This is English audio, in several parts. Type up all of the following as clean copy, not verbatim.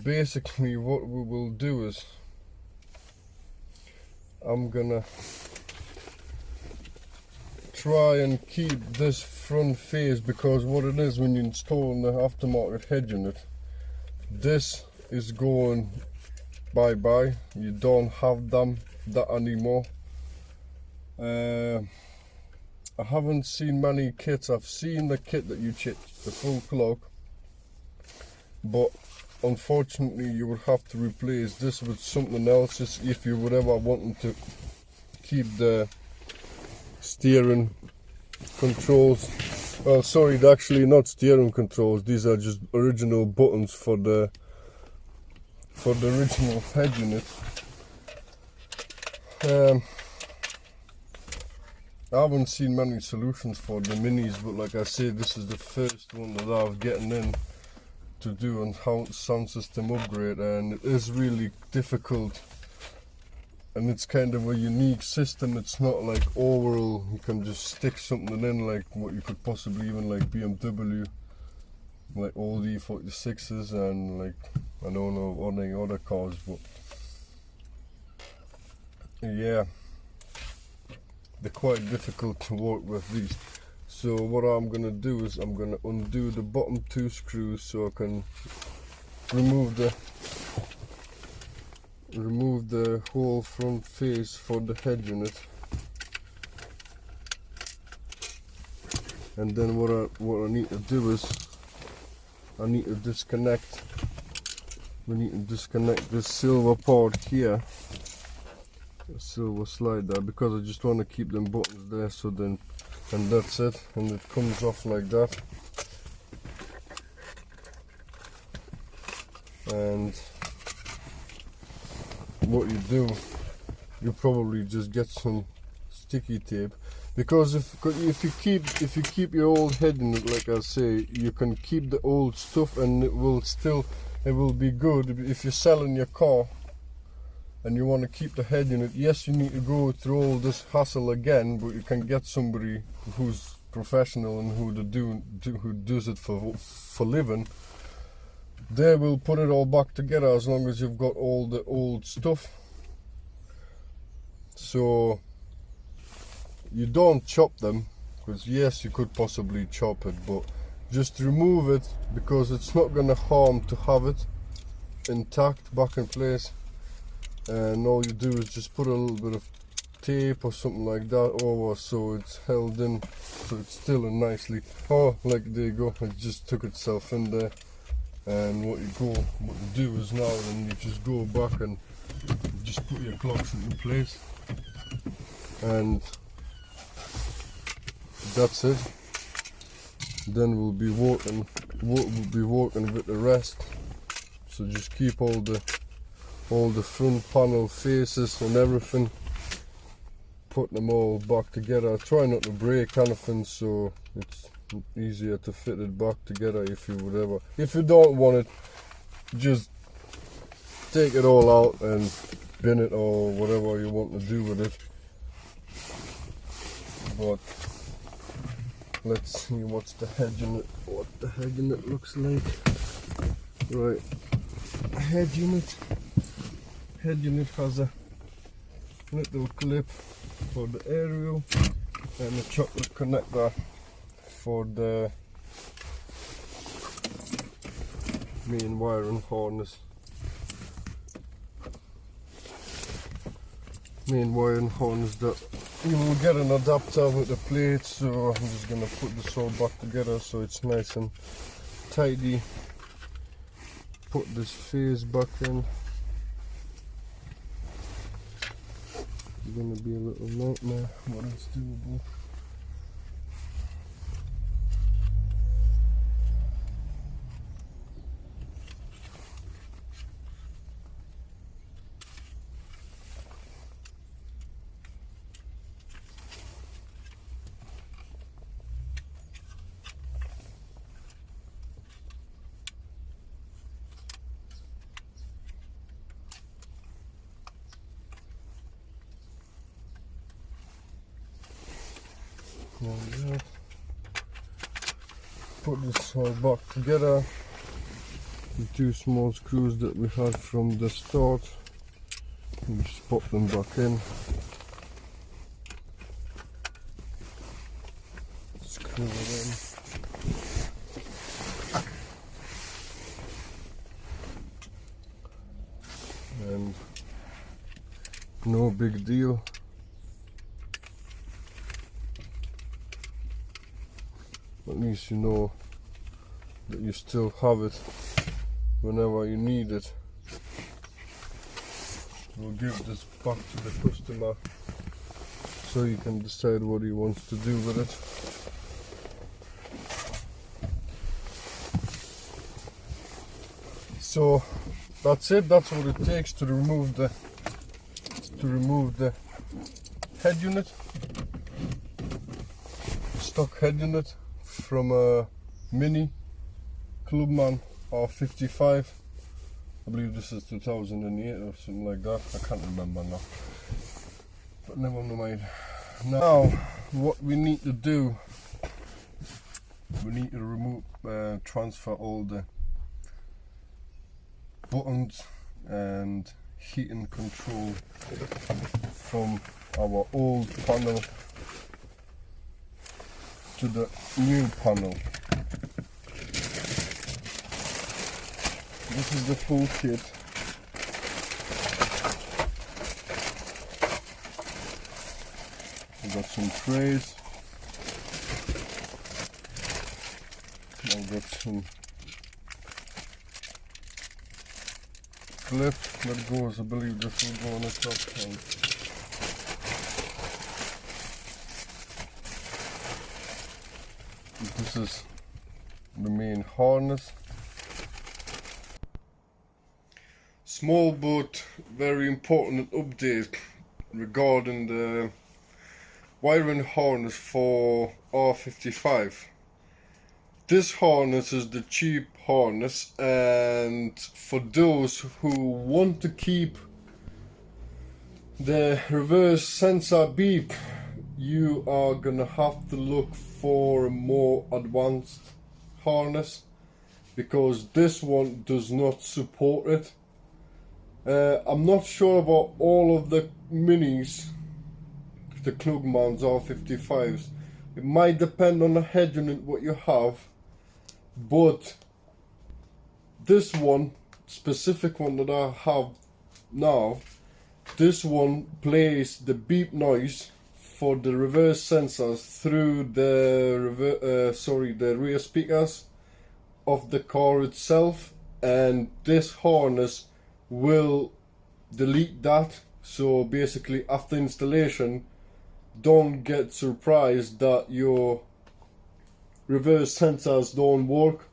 basically what we will do is I'm gonna try and keep this front face, because what it is when you install the aftermarket head unit, this is going bye-bye. You don't have that anymore. I haven't seen many kits. I've seen the kit that you change the full clock, but unfortunately you would have to replace this with something else if you would ever want to keep the steering controls. Well, sorry, they're actually not steering controls. These are just original buttons for the original head unit. I haven't seen many solutions for the minis, but like I said, this is the first one that I'm getting in to do a sound system upgrade, and it is really difficult, and it's kind of a unique system. It's not like overall you can just stick something in like what you could possibly even like BMW, like all the E46s, and like I don't know any other cars, but yeah, they're quite difficult to work with these. So what I'm gonna do is I'm gonna undo the bottom two screws so I can remove the whole front face for the head unit. And then what I need to do is I need to disconnect. We need to disconnect this silver part here, the silver slider, because I just want to keep them buttons there. So then, and that's it, and it comes off like that. And what you do, you probably just get some sticky tape, because if you keep your old head in it, like I say, you can keep the old stuff and it will be good. If you're selling your car and you want to keep the head unit, yes, you need to go through all this hassle again, but you can get somebody who's professional and who does it for living. They will put it all back together as long as you've got all the old stuff. So you don't chop them, because yes, you could possibly chop it, but just remove it, because it's not going to harm to have it intact back in place. And all you do is just put a little bit of tape or something like that over, so it's held in, so it's still in nicely. Oh, like there you go, it just took itself in there. And what you do is now then you just go back and just put your clocks into place, and that's it. Then we'll be working with the rest. So just keep all the front panel faces and everything, put them all back together. Try not to break anything, so it's easier to fit it back together if you don't want it, just take it all out and bin it or whatever you want to do with it. But let's see what the head unit looks like. Right, head unit has a little clip for the aerial and a chocolate connector for the main wiring harness. That you will get an adapter with the plates, so I'm just gonna put this all back together so it's nice and tidy. Put this face back in. It's gonna be a little nightmare, but it's doable. There. Put this all back together. the two small screws that we had from the start. We just pop them back in. Screw it in. And no big deal. At least you know that you still have it whenever you need it. We'll give this back to the customer so he can decide what he wants to do with it. So that's it. That's what it takes to remove the head unit, stock head unit from a MINI Clubman r55. I believe this is 2008 or something like that. I can't remember now. But never mind. Now, what we need to do, we need to remove, transfer all the buttons and heating control from our old panel to the new panel. This is the full kit. I've got some trays. I've got some clip that goes, I believe this will go on the top. And this is the main harness. Small but very important update regarding the wiring harness for R55. This harness is the cheap harness, and for those who want to keep the reverse sensor beep, you are gonna have to look for a more advanced harness, because this one does not support it. I'm not sure about all of the minis, the Clubmans R55s. It might depend on the head unit what you have, but this one, specific one that I have now, this one plays the beep noise for the reverse sensors through the rear speakers of the car itself, and this harness will delete that. So basically, after installation, don't get surprised that your reverse sensors don't work.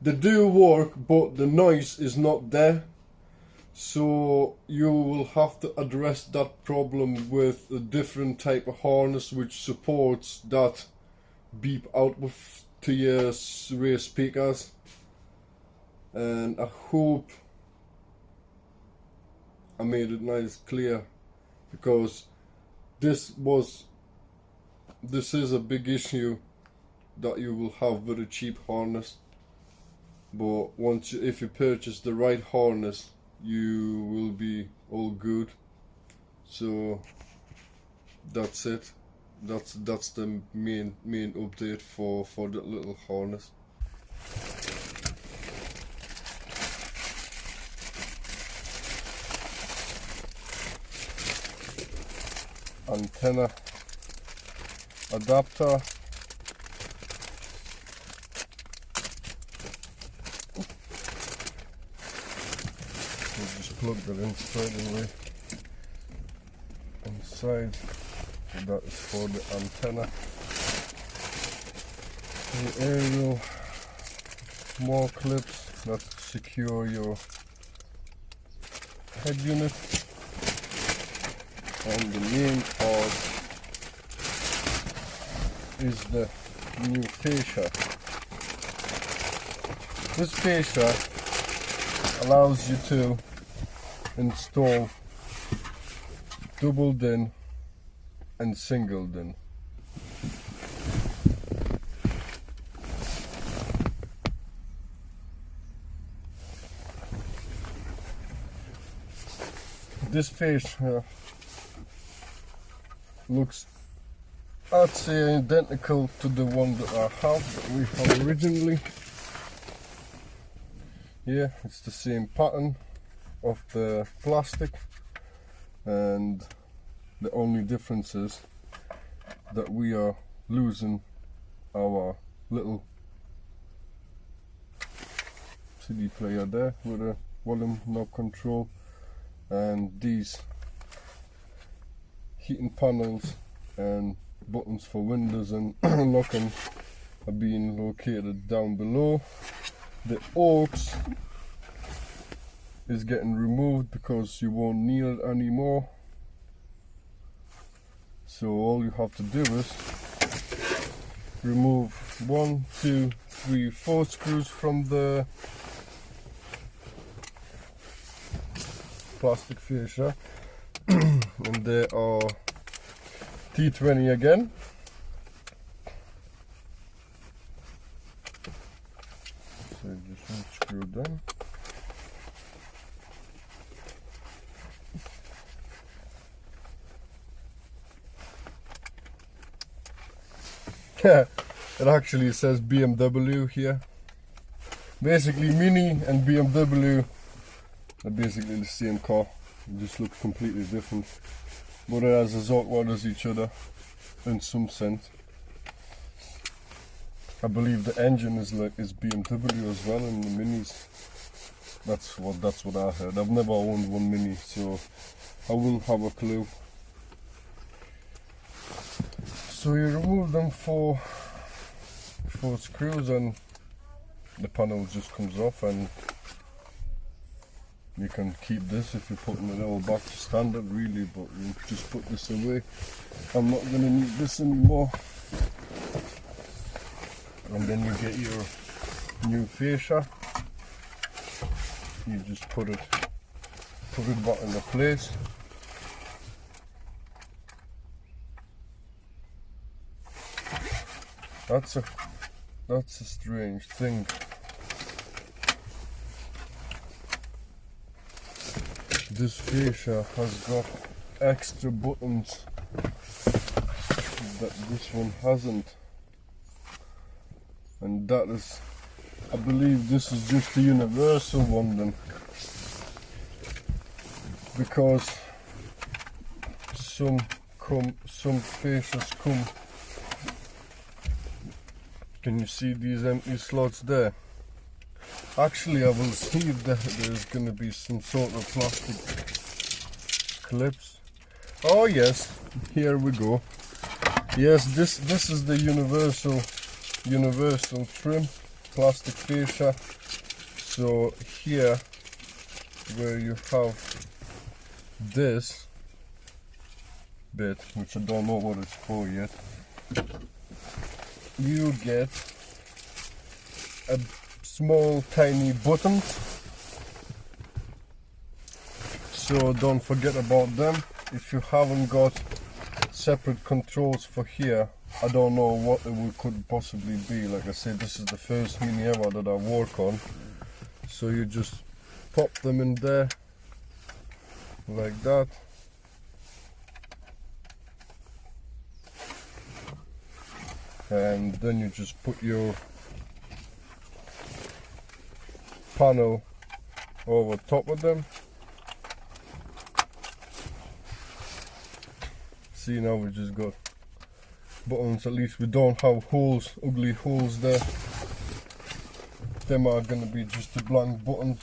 They do work, but the noise is not there. So you will have to address that problem with a different type of harness which supports that beep output to your rear speakers. And I hope I made it nice clear, because this is a big issue that you will have with a cheap harness. But if you purchase the right harness, you will be all good. So that's it. That's the main update for that little harness. Antenna adapter. We'll just plug that in straight away inside. So that is for the antenna. The aerial small clips that secure your head unit. And the main part is the new facia. This facia allows you to install double DIN and single DIN. this face looks, I'd say, identical to the one that we have originally. Yeah, it's the same pattern of the plastic, and the only difference is that we are losing our little CD player there with a volume knob control, and these heating panels and buttons for windows and locking are being located down below. The oaks is getting removed because you won't need it anymore. So all you have to do is remove 1, 2, 3, 4 screws from the plastic fascia, and they are T20 again. So just unscrew them. It actually says BMW here. Basically, Mini and BMW are basically the same car. It just looks completely different, but it has as awkward as each other in some sense. I believe the engine is BMW as well in the Minis. That's what I heard. I've never owned one Mini, so I wouldn't have a clue. So you remove them four screws and the panel just comes off, and you can keep this if you're putting it all back to standard really, but you just put this away. I'm not going to need this anymore. And then you get your new fascia. You just put it back into place. That's a strange thing. This fascia has got extra buttons that this one hasn't, and that is, I believe this is just the universal one then, because some fascias come. Can you see these empty slots there? Actually, I will see if there's going to be some sort of plastic clips. Oh yes, here we go. Yes, this is the universal trim plastic fascia. So here, where you have this bit, which I don't know what it's for yet, you get a small tiny buttons, so don't forget about them. If you haven't got separate controls for here, I don't know what it could possibly be. Like I said, this is the first Mini ever that I work on, so you just pop them in there like that. And then you just put your panel over top of them. See, now we just got buttons. At least we don't have holes, ugly holes there. Them are going to be just the blank buttons.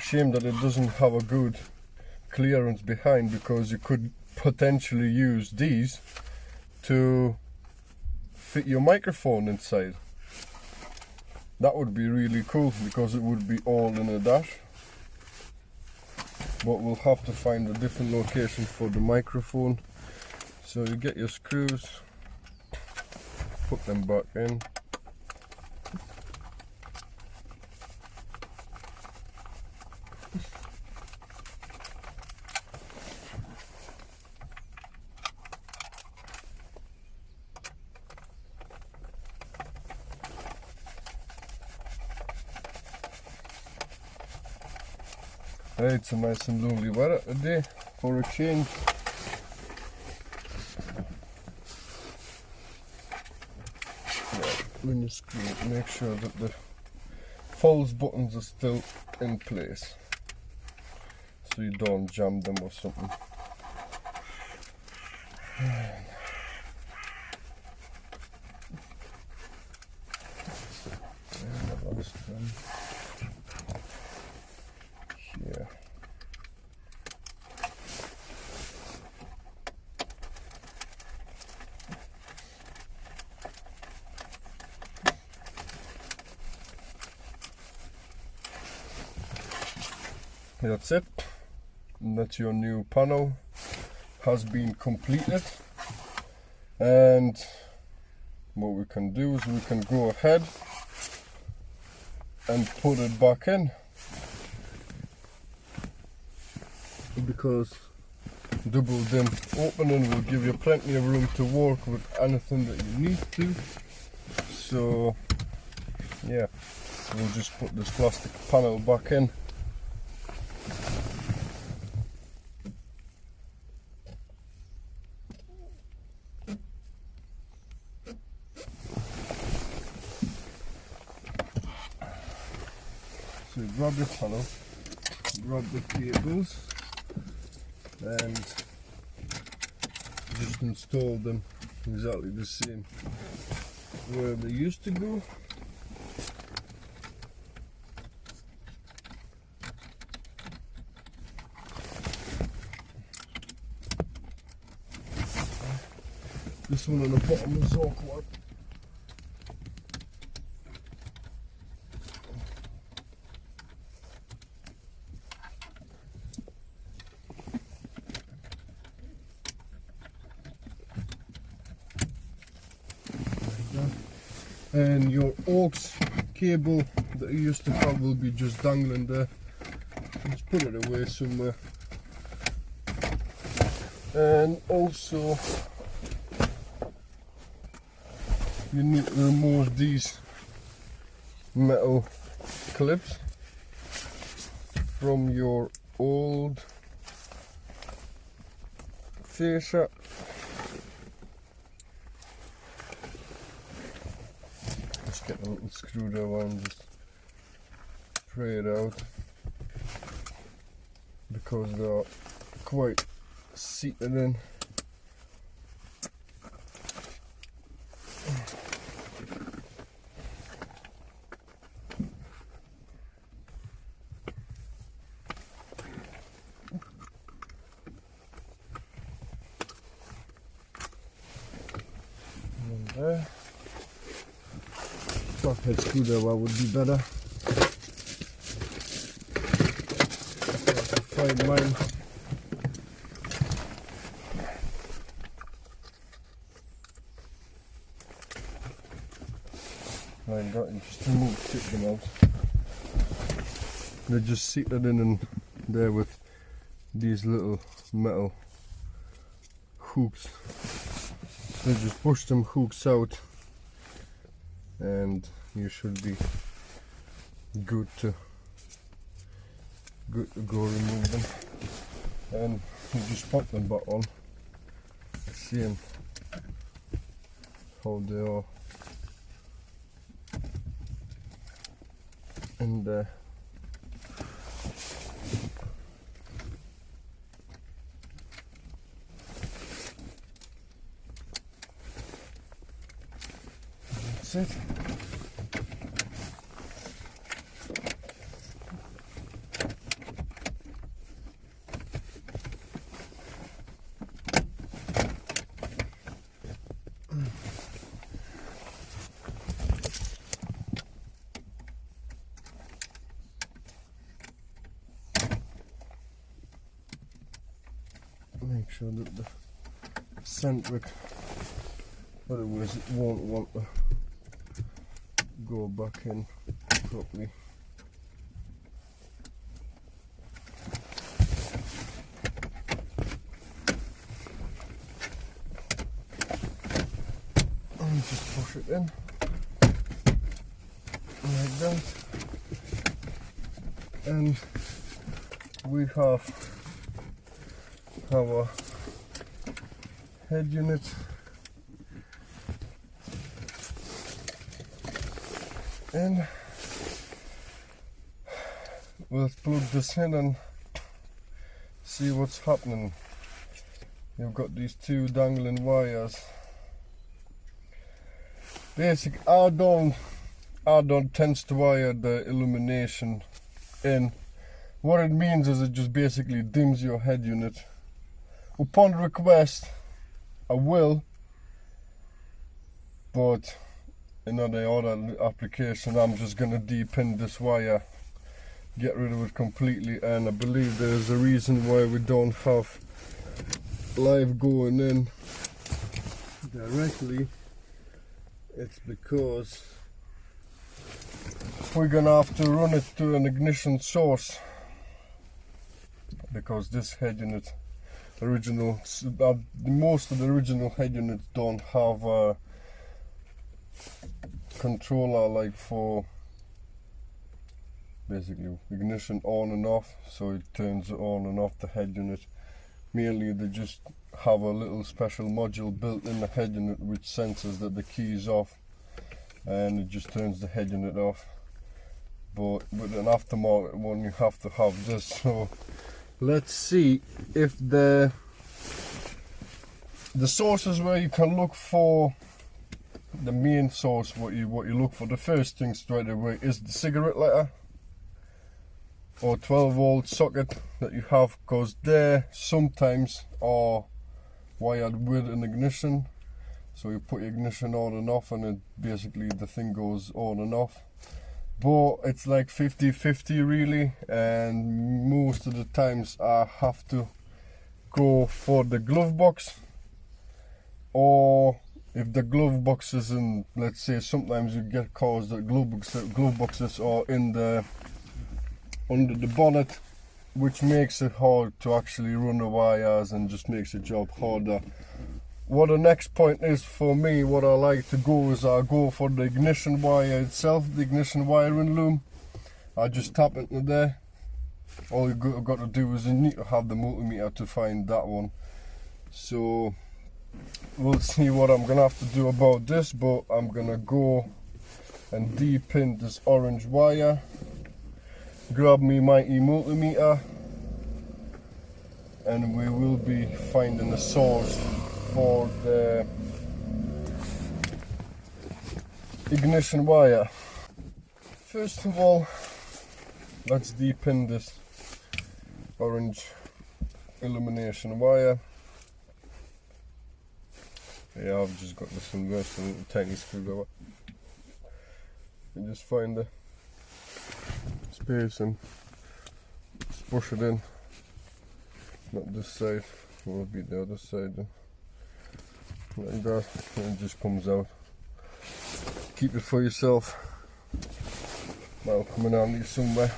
Shame that it doesn't have a good clearance behind, because you could potentially use these to fit your microphone inside. That would be really cool, because it would be all in a dash. But we'll have to find a different location for the microphone. So you get your screws, put them back in. It's a nice and lovely weather today for a change. When you screw it, make sure that the false buttons are still in place so you don't jam them or something. And the last one here. That's it. And that's your new panel has been completed. And what we can do is we can go ahead and put it back in, because double dim opening will give you plenty of room to work with anything that you need to. So yeah, we'll just put this plastic panel back in. So grab your panel, grab the cables and just install them exactly the same where they used to go. This one on the bottom is awkward. And your aux cable that you used to have will be just dangling there. Just put it away somewhere. And also you need to remove these metal clips from your old facia. Just get a little screwdriver and just pray it out, because they are quite seated in. And there. Flathead screwdriver would be better. Find mine. Like that, and just take them out. They're just seated in there with these little metal hooks. So just push them hooks out and you should be good to go remove them. And you just pop them back on, seeing how they are. And that's it. Make sure that the centric, otherwise it won't want to go back in properly. And just push it in like that, and we have our head unit. And we'll plug this in and see what's happening. You've got these two dangling wires. Basically, I don't tend to wire the illumination in. What it means is it just basically dims your head unit. Upon request, I will, but in the other application, I'm just gonna de-pin this wire, get rid of it completely, and I believe there's a reason why we don't have live going in directly. It's because we're gonna have to run it to an ignition source, because this head unit, most of the original head units don't have a controller like for basically ignition on and off, so it turns on and off the head unit. Mainly they just have a little special module built in the head unit which senses that the key is off, and it just turns the head unit off. But with an aftermarket one you have to have this. So let's see if the sources where you can look for the main source, what you look for, the first thing straight away is the cigarette lighter or 12-volt socket that you have, because they sometimes are wired with an ignition. So you put your ignition on and off, and it basically the thing goes on and off. But it's like 50-50 really, and most of the times I have to go for the glove box, or if the glove box isn't, let's say sometimes you get cars that glove boxes are in the under the bonnet, which makes it hard to actually run the wires and just makes the job harder. What the next point is for me, what I like to go is I go for the ignition wire itself, the ignition wiring loom. I just tap into there. All you got to do is you need to have the multimeter to find that one. So we'll see what I'm gonna have to do about this, but I'm gonna go and de-pin this orange wire, grab me my multimeter, and we will be finding a source for the ignition wire. First of all, let's de-pin this orange illumination wire. Yeah, I've just got this inverted little tiny screwdriver. You just find the space and just push it in. Not this side, it will be the other side. Like that, and it just comes out. Keep it for yourself. That'll come in handy somewhere.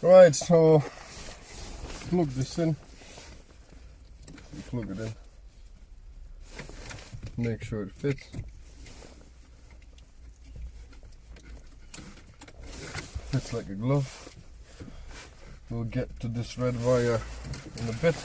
Right, so plug this in. Plug it in. Make sure it fits. Fits like a glove. We'll get to this red wire in a bit.